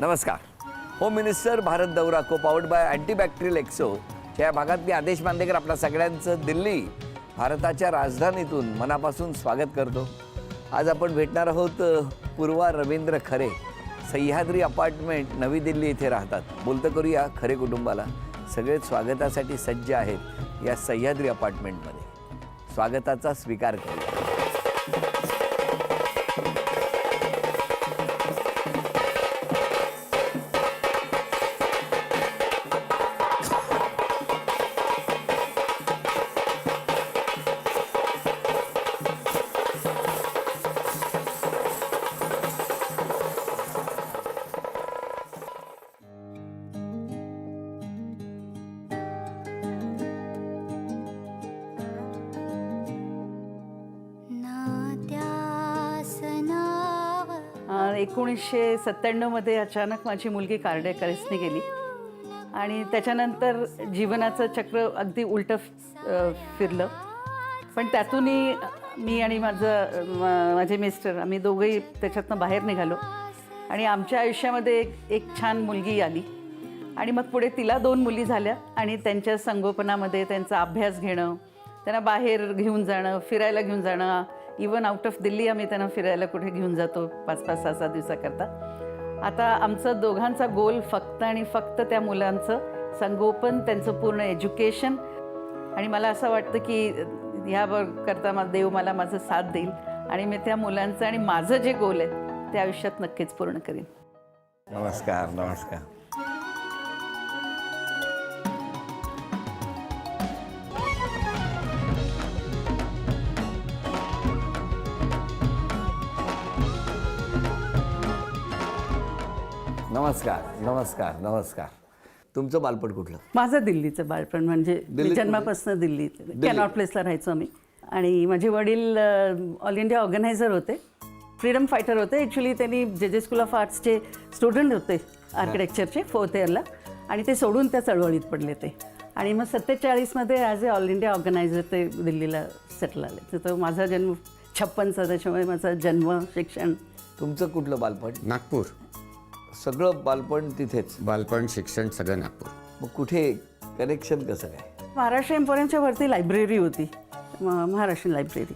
नमस्कार. Home minister Bharat दौरा को पावर्ड बाय अँटीबॅक्टेरियल एक्सो या भागात मी आदेश बांदेकर आपल्या सगळ्यांचं दिल्ली भारताच्या राजधानीतून मनापासून स्वागत करतो. आज आपण भेटणार आहोत पूर्वा रवींद्र खरे. सह्याद्री अपार्टमेंट नवी दिल्ली इथे राहतात. बोलतं करूया खरे कुटुंबाला. सगळेच स्वागतासाठी सज्ज आहेत या सह्याद्री अपार्टमेंटमध्ये. स्वागताचा स्वीकार करूया. ना 1997 मध्ये अचानक माझी मुलगी कार्डियक अरेस्टने गेली आणि त्याच्यानंतर जीवनाचं चक्र अगदी उलटं फिरलं. पण त्यातूनही मी आणि माझे मिस्टर आम्ही दोघंही त्याच्यातनं बाहेर निघालो आणि आमच्या आयुष्यामध्ये एक छान मुलगी आली. आणि मग पुढे तिला 2 मुली झाल्या आणि त्यांच्या संगोपनामध्ये त्यांचा अभ्यास घेणं, त्यांना बाहेर घेऊन जाणं, फिरायला घेऊन जाणं, इवन आउट ऑफ दिल्ली आम्ही त्यांना फिरायला कुठे घेऊन जातो 5-5, 6-6 दिवसाकरता. आता आमचं दोघांचा गोल फक्त आणि फक्त त्या मुलांचं संगोपन, त्यांचं पूर्ण एज्युकेशन. आणि मला असं वाटतं की ह्याकरता देव मला माझं साथ देईल आणि मी त्या मुलांचं आणि माझं जे गोल आहे ते आयुष्यात नक्कीच पूर्ण करीन. नमस्कार. नमस्कार. नमस्कार. नमस्कार. नमस्कार. तुमचं बालपण कुठलं? माझं दिल्लीचं बालपण म्हणजे जन्मापासून दिल्ली कॅनॉट प्लेसला राहायचो आम्ही. आणि माझे वडील ऑल इंडिया ऑर्गनायझर होते, फ्रीडम फायटर होते. ॲक्च्युली त्यांनी जे स्कूल ऑफ आर्ट्सचे स्टुडंट होते आर्किटेक्चरचे 4th इयरला आणि ते सोडून त्या चळवळीत पडले ते. आणि मग 47मध्ये ॲज ए ऑल इंडिया ऑर्गनायझर ते दिल्लीला सेटल आले. तर माझा जन्म 56चा, त्याच्यामुळे माझा जन्म, शिक्षण. तुमचं कुठलं बालपण? नागपूर. सगळं बालपण तिथेच? बालपण शिक्षण सगळं नागपूर. मग कुठे कनेक्शन कसं काय? महाराष्ट्र एम्पोरियमच्या वरती लायब्ररी होती, महाराष्ट्रीयन लायब्ररी.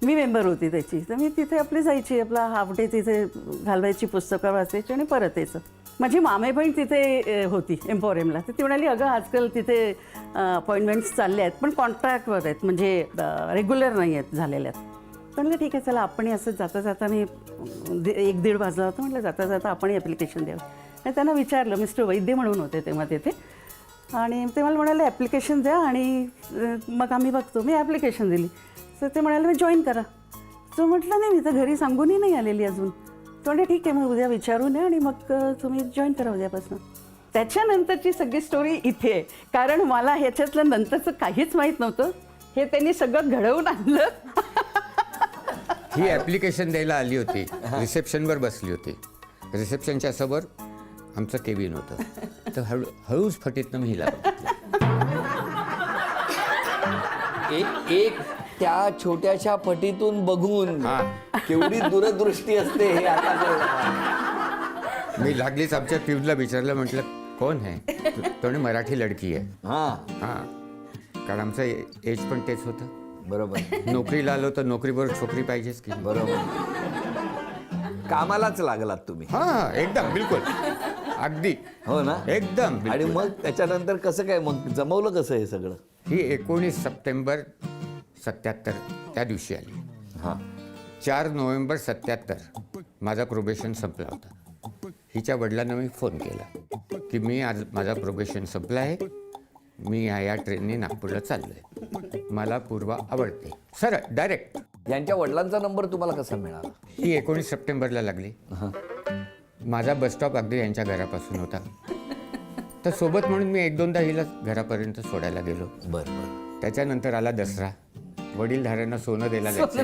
मी मेंबर होती त्याची. तर मी तिथे आपली जायची, आपला हाफ डे तिथे घालवायची, पुस्तकं वाचायची आणि परत यायचं. माझी मामे बहीण तिथे होती एम्पोरियमला. तर ती म्हणाली, अगं आजकाल तिथे अपॉइंटमेंट्स चालले आहेत पण कॉन्ट्रॅक्टवर आहेत, म्हणजे रेग्युलर नाही आहेत झालेल्या. म्हणलं ठीक आहे, चला आपण असं जाता जाता मी 1-1:30 वाजला होता. म्हटलं जाता जाता आपण ॲप्लिकेशन द्यावं. आणि त्यांना विचारलं, मिस्टर वैद्य म्हणून होते तेव्हा तिथे. आणि ते मला म्हणाले ॲप्लिकेशन द्या आणि मग आम्ही बघतो. मी ॲप्लिकेशन दिली. तर ते म्हणाले मी जॉईन करा. तो म्हटलं नाही, मी तर घरी सांगूनही नाही आलेली अजून. तो म्हटलं ठीक आहे, मग उद्या विचारून या आणि मग तुम्ही जॉईन करा उद्यापासून. त्याच्यानंतरची सगळी स्टोरी इथे आहे, कारण मला ह्याच्यातलं नंतरचं काहीच माहीत नव्हतं. हे त्यांनी सगळं घडवून आणलं. ही ॲप्लिकेशन द्यायला आली होती, रिसेप्शनवर बसली होती. रिसेप्शनच्या समोर आमचं केबिन होतं. तर हळूच फटीतनं मी हिला एक त्या छोट्याशा फटीतून बघून केवढी दूरदृष्टी असते हे आता. मी लागलीच आमच्या पिऊला विचारलं, म्हटलं कोण आहे? तो मराठी लडकी आहे. हां, कारण आमचं एज पण तेच होतं. बरोबर. नोकरीला आलो तर नोकरीवर छोकरी पाहिजेच की. बरोबर. कामालाच लागलात तुम्ही? हां, एकदम बिलकुल अगदी. हो ना, एकदम. आणि मग त्याच्यानंतर कसं काय मग जमवलं कसं हे सगळं? ही 19 सप्टेंबर 77 त्या दिवशी आली. हां. 4 नोव्हेंबर 77 माझा प्रोबेशन संपला होता. हिच्या वडिलांना मी फोन केला की मी आज माझा प्रोबेशन संपला आहे, मी या ट्रेनने नागपूरला चाललो आहे, मला पूर्वा आवडते. सरळ डायरेक्ट. यांच्या वडिलांचा नंबर तुम्हाला कसा मिळाला? ही 19 सप्टेंबरला लागली. माझा बसस्टॉप अगदी यांच्या घरापासून होता. तर सोबत म्हणून मी 1-2दा हिला घरापर्यंत सोडायला गेलो. बरं. त्याच्यानंतर आला दसरा. वडीलधाऱ्यांना सोनं द्यायला जायचं,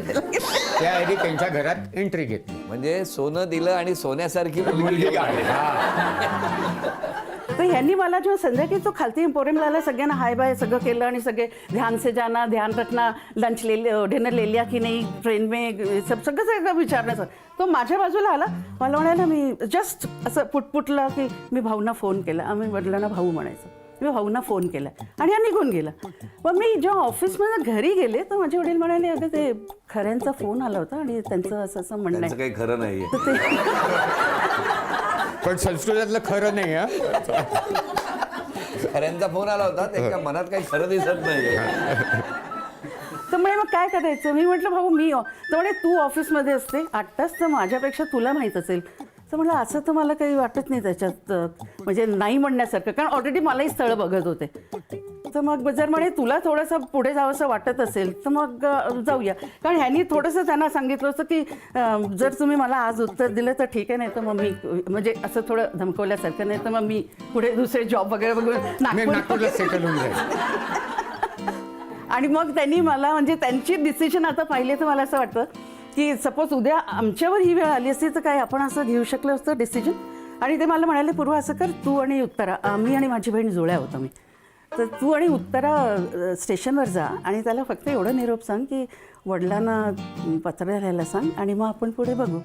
त्याआधी त्यांच्या घरात एंट्री घेतली. म्हणजे सोनं दिलं आणि सोन्यासारखी मुलगी आली. तर ह्यांनी मला जेव्हा संध्याकाळी तो खालती पोरेमलाला सगळ्यांना हाय बाय सगळं केलं आणि सगळे ध्यान से जाना ध्यान रखना लंच डिनर ले लिया की नाही ट्रेन में सगळं विचारण्याचं. तो माझ्या बाजूला आला, मला म्हणायला मी जस्ट असं पुटपुटलं की मी भाऊंना फोन केला. आम्ही वडिलांना भाऊ म्हणायचं. मी भाऊंना फोन केला आणि हा निघून गेला. पण मी जेव्हा ऑफिसमध्ये घरी गेले तर माझे वडील म्हणाले अगं ते खऱ्यांचा फोन आला होता आणि त्यांचं असं असं म्हणणं त्यांचं आहे. काही खरं नाहीये. तर ते पण संस्कृतातलं खरं नाही हा. खऱ्यांचा फोन आला होता, त्याच्या मनात काही खरं दिसत नाहीये. तर म्हणे मग काय करायचं. मी म्हटलं भाऊ मी तर म्हणे तू ऑफिसमध्ये असते 8 तास तर माझ्यापेक्षा तुला माहीत असेल. तर म्हटलं असं तर मला काही वाटत नाही त्याच्यात म्हणजे नाही म्हणण्यासारखं, कारण ऑलरेडी मलाही स्थळ बघत होते. तर मग जर म्हणे तुला थोडंसं पुढे जावंसं वाटत असेल तर मग जाऊया. कारण ह्यांनी थोडंसं त्यांना सांगितलं होतं की जर तुम्ही मला आज उत्तर दिलं तर ठीक आहे, नाही तर मग मी म्हणजे असं थोडं धमकवल्यासारखं, नाही तर मग मी पुढे दुसरे जॉब वगैरे बघून नागपूरला सेटल होऊन जाईल. आणि मग त्यांनी मला म्हणजे त्यांची डिसिजन आता पाहिले तर मला असं वाटतं की सपोज उद्या आमच्यावर ही वेळ आली असती तर काय आपण असं घेऊ शकलो असतं डिसिजन. आणि ते मला म्हणाले पूर्वा असं कर, तू आणि उत्तरा मी आणि माझी बहीण जुळ्या होतो मी, तर तू आणि उत्तरा स्टेशनवर जा आणि त्याला फक्त एवढं निरोप सांग की वडिलांना पत्र लिहायला सांग आणि मग आपण पुढे बघू.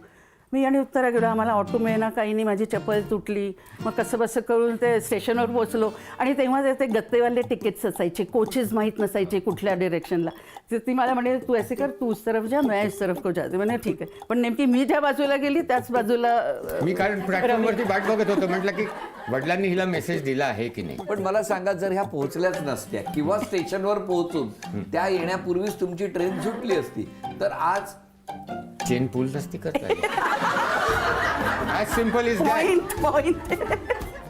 मी आणि उत्तरा गेलो. आम्हाला ऑटो मिळेना काही नाही, माझी चप्पल तुटली. मग कसं बसं करून ते स्टेशनवर पोचलो आणि तेव्हा ते गत्तेवाले तिकीट्स असायचे, कोचेस माहीत नसायचे कुठल्या डिरेक्शनला. तर ती मला म्हणे तू ऐसे कर, तू उस तरफ जा मैं इस तरफ को जाते. म्हणे ठीक आहे. पण नेमकी मी ज्या बाजूला गेली त्याच बाजूला मी कारण प्लॅटफॉर्मवरती वाट बघत होतो. म्हटलं की वडिलांनी हिला मेसेज दिला आहे की नाही. पण मला सांगा, जर ह्या पोहोचल्याच नसत्या किंवा स्टेशनवर पोहोचून त्या येण्यापूर्वीच तुमची ट्रेन सुटली असती तर आज चेन पूल नसती करता ॲज सिम्पल इज पॉइंट.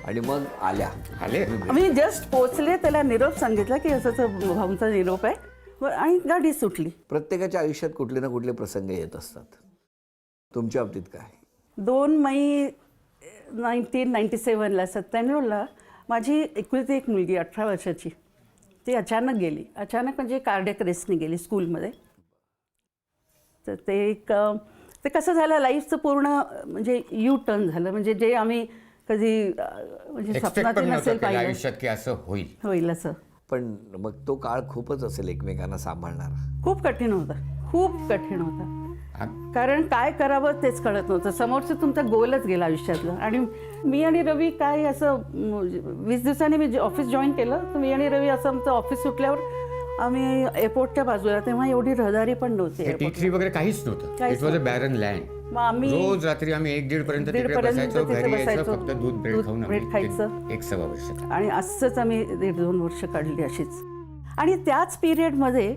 आणि मग आल्या. आले. मी जस्ट पोचले, त्याला निरोप सांगितला की असं भाऊंचा निरोप आहे आणि गाडी सुटली. प्रत्येकाच्या आयुष्यात कुठले ना कुठले प्रसंग येत असतात. तुमच्या बाबतीत काय? 2 मे 1997ला 97ला माझी एकुलती एक मुलगी 18 वर्षाची ती अचानक गेली. अचानक म्हणजे कार्डियक अरेस्टने गेली स्कूलमध्ये. तर ते कसं झालं लाईफचं पूर्ण म्हणजे यू टर्न झालं. म्हणजे जे आम्ही कधी म्हणजे स्वप्नात नसेल पाहिलं आयुष्यात की असं होईल असं. पण मग तो काळ खूपच असेल एकमेकांना सांभाळणारा. खूप कठीण होता, खूप कठीण होता. कारण काय करावं तेच कळत नव्हतं. समोरचं तुमचा गोलच गेला आयुष्यातलं. आणि मी आणि रवी काय असं 20 दिवसांनी मी ऑफिस जॉईन केलं. तर मी आणि रवी असं आमचं ऑफिस सुटल्यावर आम्ही एअरपोर्टच्या बाजूला, तेव्हा एवढी रहदारी पण नव्हती. T3 वगैरे काहीच नव्हतं. It was a baron land. मग आम्ही रोज रात्री आम्ही 1-1:30 पर्यंत तिकडे बसायचो. घरी यायचं फक्त दूध ब्रेड खाऊन ब्रेड खायचं. 1-1.25 वर्ष. आणि असंच आम्ही 1.5-2 वर्ष काढली अशीच. आणि त्याच पिरियडमध्ये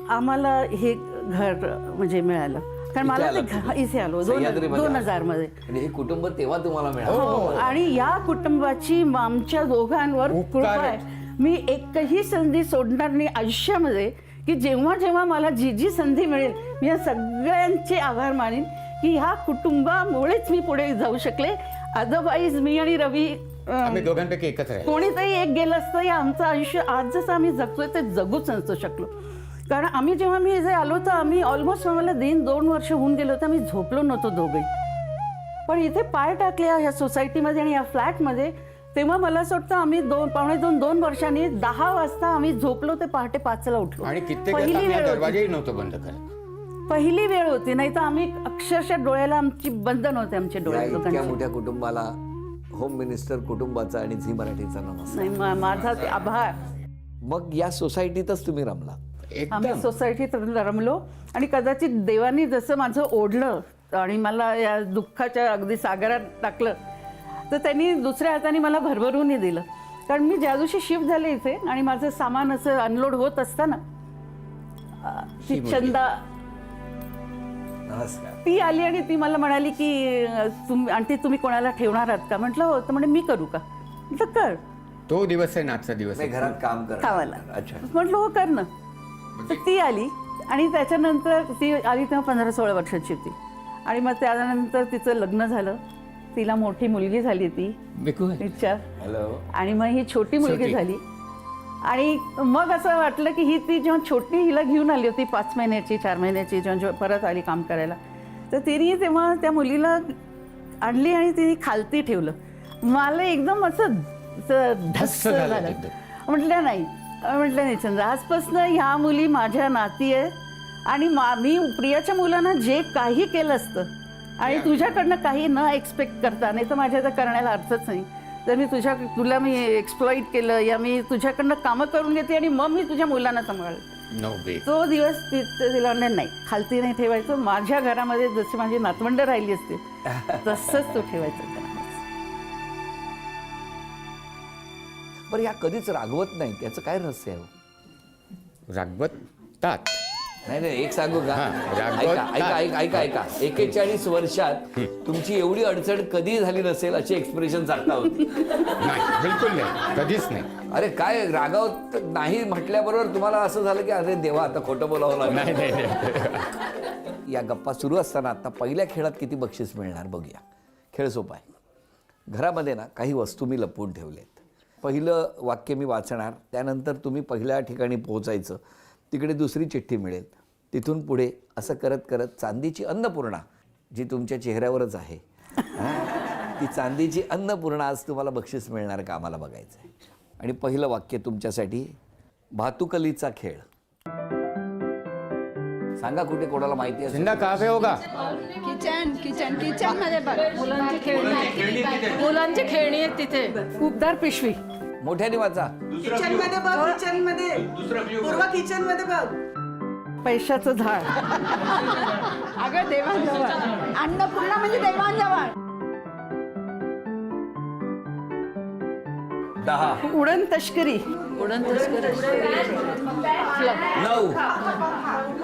आम्हाला हे घर म्हणजे मिळालं. कारण मला ते इथे आलो 2000मध्ये. आणि हे कुटुंब तेव्हा तुम्हाला मिळालं. हो. आणि या कुटुंबाची आमच्या दोघांवर कृपा आहे. मी एकही संधी सोडणार नाही आयुष्यामध्ये की जेव्हा जेव्हा मला जी संधी मिळेल मी या सगळ्यांचे आभार मानेन की ह्या कुटुंबामुळेच मी पुढे जाऊ शकले. अदरवाईज मी आणि रवी आम्ही दोघांपैकी एकच राहिलो. कोणीतरी एक गेलं असतं या आमचं आयुष्य आज जसं आम्ही जगतोय ते जगूच नसतो शकलो. कारण आम्ही जेव्हा मी जे आलो तर आम्ही ऑलमोस्ट आम्हाला 2 वर्ष होऊन गेलो होतं. आम्ही झोपलो नव्हतो दोघे. पण इथे पाय टाकले ह्या सोसायटीमध्ये आणि या फ्लॅटमध्ये तेव्हा मला असं वाटतं आम्ही 2 वर्षांनी 10 वाजता आम्ही झोपलो ते पहाटे 5ला उठलो. आणि कित्येक दरवाजाही नव्हतं बंद करत. पहिली वेळ होती, नाही तर आम्ही अक्षरशः डोळ्याला आमची बंद नव्हते आमचे डोळे. इतक्या मोठ्या कुटुंबाला होम मिनिस्टर कुटुंबाचा आणि झी मराठीचा नमस्कार. नाही माझा आभार. मग या सोसायटीतच तुम्ही रमला. आम्ही सोसायटीत रमलो आणि कदाचित देवानी जसं माझं ओढलं आणि मला या दुःखाच्या अगदी सागरात टाकलं तर त्यांनी दुसऱ्या हाताने मला भरभरूनही दिलं. कारण मी ज्या दिवशी शिफ्ट झाले इथे आणि माझं सामान असं अनलोड होत असताना ती चंदा ती आली आणि ती मला म्हणाली की आंटी तुम्ही कोणाला ठेवणार आहात का. म्हटलं हो. तर म्हणे मी करू का. म्हटलं कर. तो दिवस आहे नाचचा दिवस आहे. घरात काम खावायला. अच्छा. म्हटलं हो कर ना. तर ती आली आणि त्याच्यानंतर ती आली तेव्हा 15-16 वर्षाची होती. आणि मग त्यानंतर तिचं लग्न झालं. तिला मोठी मुलगी झाली ती तिच्या. आणि मग ही छोटी मुलगी झाली. आणि मग असं वाटलं की ती जेव्हा छोटी हिला घेऊन आली होती 5 महिन्याची 4 महिन्याची जेव्हा परत आली काम करायला तर तिने तेव्हा त्या मुलीला आणली आणि तिने खालती ठेवलं. मला एकदम असं धस्स झालं झालं. एकदम. म्हटलं नाही चंद्र, आजपासून ह्या मुली माझ्या नाती आहे आणि मी प्रियाच्या मुलांना जे काही केलं असतं आणि तुझ्याकडनं काही न एक्सपेक्ट करता, नाही तर माझ्या तर करण्याला अर्थच नाही, तर मी तुला मी एक्सप्लॉइट केलं या मी तुझ्याकडनं कामं करून घेते आणि मग मी तुझ्या मुलांना सांभाळलं. नो वे. तो दिवस तिला नाही खालती नाही ठेवायचं. माझ्या घरामध्ये जशी माझी नातवंड राहिली असते तसंच तो ठेवायचा. बरं, ह्या कधीच रागवत नाही, त्याचं काय रहस्य आहे हो? रागवतात. नाही, एक सांगू का? हां, रागवत ऐका ऐका ऐका ऐका ऐका 41 वर्षात तुमची एवढी अडचण कधी झाली नसेल अशी एक्सप्रेशन सांगता होती. नाही, बिलकुल नाही, कधीच नाही. अरे काय रागावत नाही म्हटल्याबरोबर तुम्हाला असं झालं की अरे देवा आता खोटं बोलावं लागलं. नाही नाही नाही. या गप्पा सुरू असताना आता पहिल्या खेळात किती बक्षीस मिळणार बघूया. खेळ सोपा आहे. घरामध्ये ना काही वस्तू मी लपवून ठेवल्यात. पहिलं वाक्य मी वाचणार, त्यानंतर तुम्ही पहिल्या ठिकाणी पोहोचायचं, तिकडे दुसरी चिठ्ठी मिळेल, तिथून पुढे असं करत करत चांदीची अन्नपूर्णा जी तुमच्या चेहऱ्यावरच आहे, ती चांदीची अन्नपूर्णा आज तुम्हाला बक्षीस मिळणार का आम्हाला बघायचं आहे. आणि पहिलं वाक्य तुमच्यासाठी भातुकलीचा खेळ. सांगा कुठे कोणाला माहिती असेल. जिंदा कहाँ पे होगा? किचन मध्ये बघ, मुलांची खेळणी आहेत तिथे. उबदार पिशवी. मोठ्याने वाचा. किचन मध्ये बघ, किचन मध्ये पूर्व किचन मध्ये बघ. पैशाचं झाड. अगं देवांजवळ, अन्नपूर्णा म्हणजे देवांजवळ. 10 उडण तस्करी. 9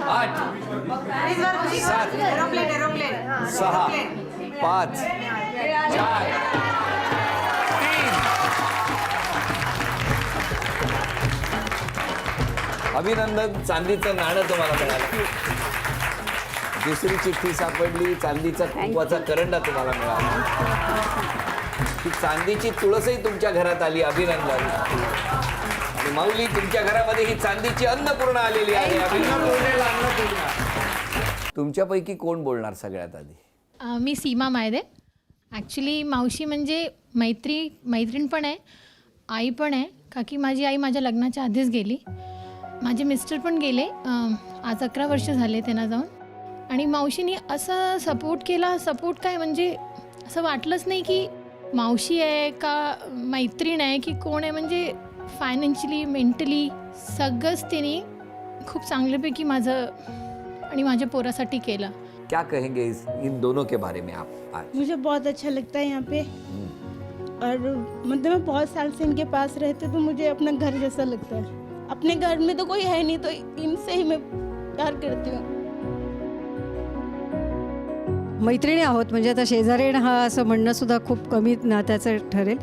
8 7 एरोप्लेन 6 5 4 3. अभिनंदन, चांदीचं नाणं तुम्हाला मिळालं. दुसरी चिठ्ठी सापडली, चांदीचा कुंकवाचा करंडा तुम्हाला मिळाला. ही चांदीची तुळसही तुमच्या घरात आली. अभिनंदन. आणि माऊली, तुमच्या घरामध्ये ही चांदीची अन्नपूर्णा आलेली आहे. अभिनंदन. तुमच्यापैकी कोण बोलणार सगळ्यात आधी? मी सीमा मायदे. ॲक्च्युली मावशी म्हणजे मैत्रीण पण आहे, आई पण आहे. का की माझी आई माझ्या लग्नाच्या आधीच गेली. माझे मिस्टर पण गेले. आज 11 वर्ष झाले त्यांना जाऊन. आणि मावशीने असं सपोर्ट केला. सपोर्ट काय म्हणजे असं वाटलंच नाही की मावशी आहे का मैत्रीण आहे की कोण आहे. म्हणजे फायनान्शियली, मेंटली सगळंच त्यांनी खूप चांगल्यापैकी माझं आणि माझ्या पोरासाठी केलं. क्या कहेंगे इन दोनों के बारे में आप आज? मुझे बहुत अच्छा लगता है यहाँ पे, और मतलब मैं बहुत साल से इनके पास रहते तो मुझे अपना घर जैसा लगता है. अपने घर में तो कोई है नहीं, तो इनसे ही मैं प्यार करती हूँ. मैत्रिणी आहोत, म्हणजे आता शेजारीण हा असं म्हणणं सुद्धा खूप कमी नात्याचं ठरेल.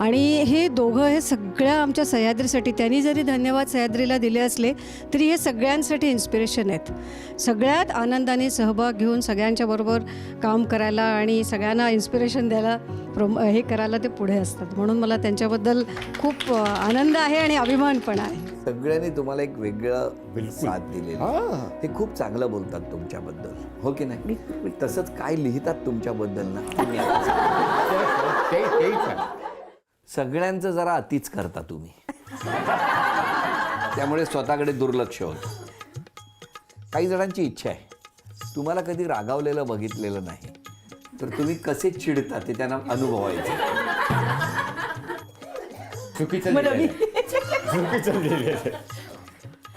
आणि हे दोघं हे सगळ्या आमच्या सह्याद्रीसाठी, त्यांनी जरी धन्यवाद सह्याद्रीला दिले असले तरी हे सगळ्यांसाठी इन्स्पिरेशन आहेत. सगळ्यात आनंदाने सहभाग घेऊन सगळ्यांच्या बरोबर काम करायला आणि सगळ्यांना इन्स्पिरेशन द्यायला हे करायला ते पुढे असतात. म्हणून मला त्यांच्याबद्दल खूप आनंद आहे आणि अभिमान पण आहे. सगळ्यांनी तुम्हाला एक वेगळं साथ दिलेली. ते खूप चांगलं बोलतात तुमच्याबद्दल, हो की नाही? तसंच काय लिहितात तुमच्याबद्दल ना, तुम्ही सगळ्यांचं जरा अतिच करता तुम्ही. त्यामुळे स्वतःकडे दुर्लक्ष होतं. काही जणांची इच्छा आहे, तुम्हाला कधी रागावलेलं बघितलेलं नाही, तर तुम्ही कसे चिडता ते त्यांना अनुभवायचे.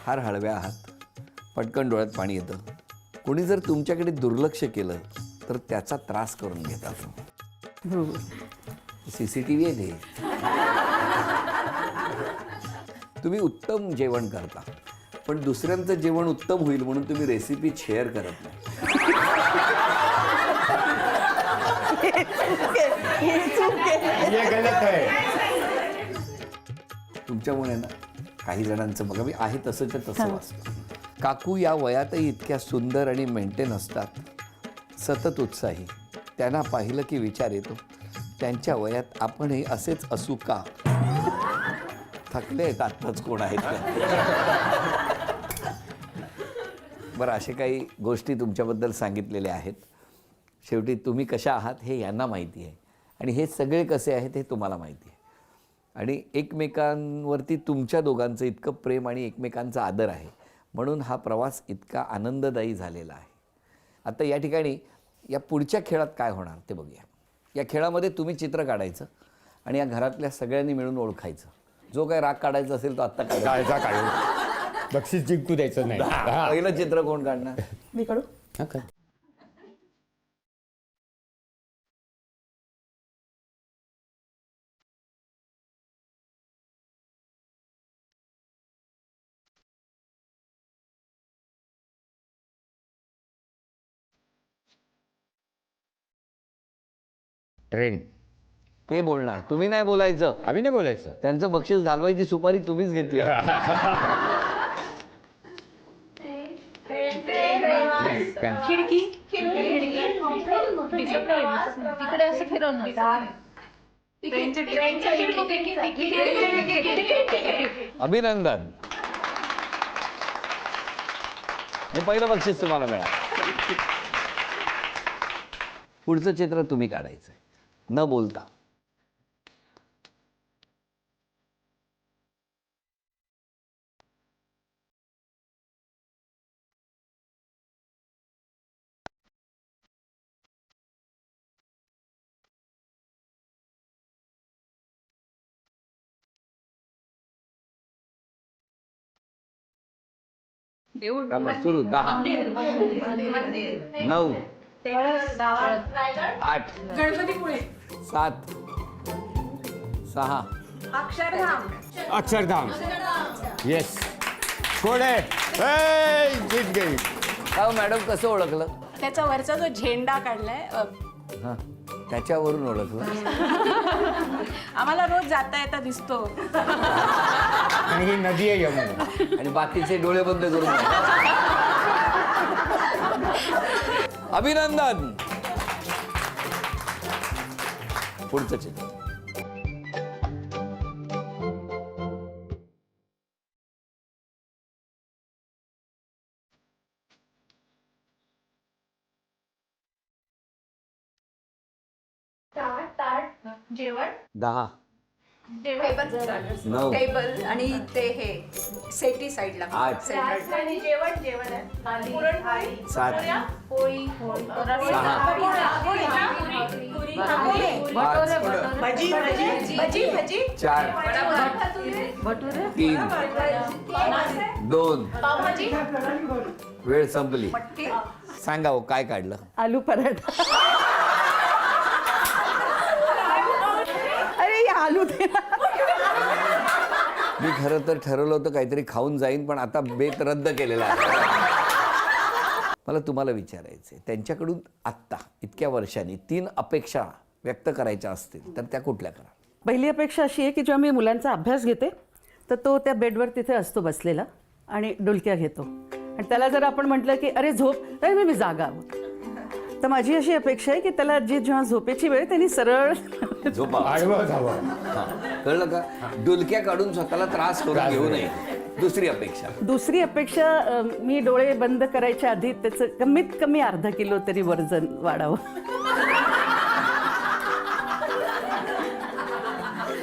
फार हळव्या आहात, पटकन डोळ्यात पाणी येतं. कोणी जर तुमच्याकडे दुर्लक्ष केलं तर त्याचा त्रास करून घेतात. CCTV आहे ते. तुम्ही उत्तम जेवण करता, पण दुसऱ्यांचं जेवण उत्तम होईल म्हणून तुम्ही रेसिपी शेअर करत नाही. तुमच्यामुळे ना काही जणांचं बघा, मी आहे तसंच्या तसं वाचतो. काकू या वयातही इतक्या सुंदर आणि मेंटेन असतात, सतत उत्साही. त्यांना पाहिलं की विचार येतो, त्यांच्या वयात आपणही असेच असू का? थकले आहेत आत्ताच कोण आहेत का? बरं, असे काही गोष्टी तुमच्याबद्दल सांगितलेल्या आहेत. शेवटी तुम्ही कशा आहात हे यांना माहिती आहे आणि हे सगळे कसे आहेत हे तुम्हाला माहिती आहे. आणि एकमेकांवरती तुमच्या दोघांचं इतकं प्रेम आणि एकमेकांचा आदर आहे, म्हणून हा प्रवास इतका आनंददायी झालेला आहे. आता या ठिकाणी या पुढच्या खेळात काय होणार ते बघूया. या खेळामध्ये तुम्ही चित्र काढायचं आणि या घरातल्या सगळ्यांनी मिळून ओळखायचं. जो काय राग काढायचा असेल तो आत्ता काढायचा. काढू बक्षीस जिंकू द्यायचं नाही. हा. पहिलं चित्र कोण काढणार? मी काढू? हा, काढ. ट्रेन. ते बोलणार, तुम्ही नाही बोलायचं. आम्ही नाही बोलायचं. त्यांचं बक्षीस घालवायची सुपारी तुम्हीच घेतली. तिकडे असं फिरवणार. अभिनंदन. हे पहिलं बक्षीस तुम्हाला मिळालं. पुढचं चित्र तुम्ही काढायचंय न बोलता. सुरू. 10 9 8 गणपतीपुळे. 7 6 अक्षरधाम. येस. कोण आहे? ए, जीत गई. काय मॅडम, कसं ओळखलं? त्याचा वरचा जो झेंडा काढलाय हां, त्याच्यावरून ओळखलं. आम्हाला रोज जाता येता दिसतो. आणि ही नदी आहे यमुना. आणि बाकीचे डोळे बंद करून अभिनंदन. पुढचं चित्र. जेवण 10 9 टेबल आणि ते हे सेटी साईडला 8 जेवण जेवण आहे. 7 पोळी भजी भजी भजी भजी 4 3 2 पावभाजी वेळ संपली. सांगा हो, काय काढलं? आलू पराठा. अरे हे आलू दे ना. मी खरं तर ठरवलं होतं काहीतरी खाऊन जाईन, पण आता बेत रद्द केलेला आहे. मला तुम्हाला विचारायचं आहे, त्यांच्याकडून आत्ता इतक्या वर्षांनी 3 अपेक्षा व्यक्त करायच्या असतील तर त्या कुठल्या करा? पहिली अपेक्षा अशी आहे की जेव्हा मी मुलांचा अभ्यास घेते तर तो त्या बेडवर तिथे असतो बसलेला आणि डुलक्या घेतो. आणि त्याला जर आपण म्हटलं की अरे झोप, तर मी जागा आहोत. तर माझी अशी अपेक्षा आहे की त्याला जेव्हा झोपेची वेळ त्यांनी सरळ झोपा. आडवं जावं. कळलं का? डुलक्या काढून स्वतःला त्रास करून घेऊ नये. दुसरी अपेक्षा. दुसरी अपेक्षा मी डोळे बंद करायच्या आधी त्याचं कमीत कमी अर्धा किलो तरी वजन वाढावं.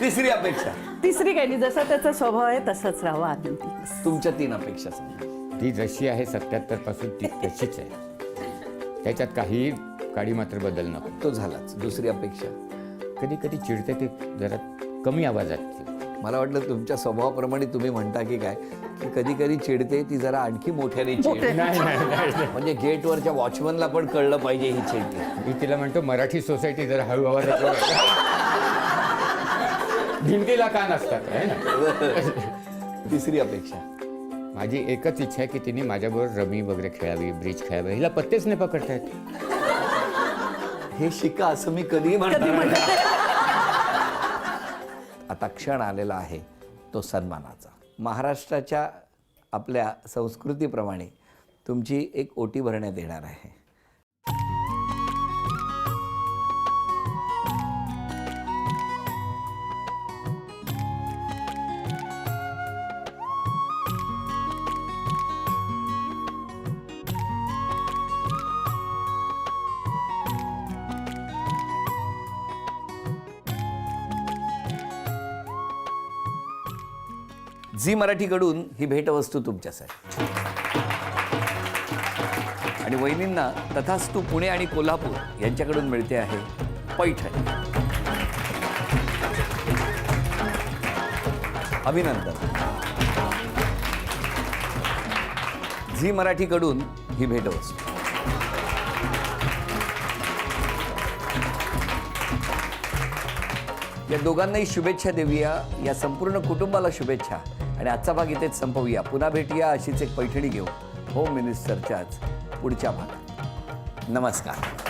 तिसरी अपेक्षा. तिसरी काही नाही, जसा त्याचा स्वभाव आहे तसाच राहावा आनंदी. तुमच्या 3 अपेक्षा सांगा. ती जशी आहे 77 पासून ती तशीच आहे. त्याच्यात काही काडी मात्र बदल नको. तो झालाच. दुसरी अपेक्षा. कधी कधी चिडते ते जरा कमी आवाजात. मला वाटलं तुमच्या स्वभावाप्रमाणे तुम्ही म्हणता की काय, की कधी कधी चिडते ती जरा आणखी मोठ्याने चिडते. नाही नाही नाही. म्हणजे गेटवरच्या वॉचमनला पण कळलं पाहिजे ही चिडते. मी तिला म्हणतो मराठी सोसायटी जरा हळू आवाजात बोल. भिंतीला कान असतात आहे ना. तिसरी अपेक्षा. माझी एकच इच्छा आहे की तिने माझ्याबरोबर रमी वगैरे खेळावी, ब्रिज खेळावी. हिला पत्तेच नाही पकडता येत. हे शिका असं मी कधी म्हणणार. आता क्षण आलेला आहे तो सन्मानाचा. महाराष्ट्राच्या आपल्या संस्कृतीप्रमाणे तुमची एक ओटी भरण्यात येणार आहे. झी मराठीकडून ही भेटवस्तू तुमच्यासाठी. आणि वहिनींना तथास्तु पुणे आणि कोल्हापूर यांच्याकडून मिळते आहे पैठणी. अभिनंदन. झी मराठीकडून ही भेटवस्तू. या दोघांनाही शुभेच्छा देऊया, या संपूर्ण कुटुंबाला शुभेच्छा. आणि आजचा भाग इथेच संपवूया. पुन्हा भेटूया अशीच एक पैठणी घेऊ होम मिनिस्टरच्याच पुढच्या भागात. नमस्कार.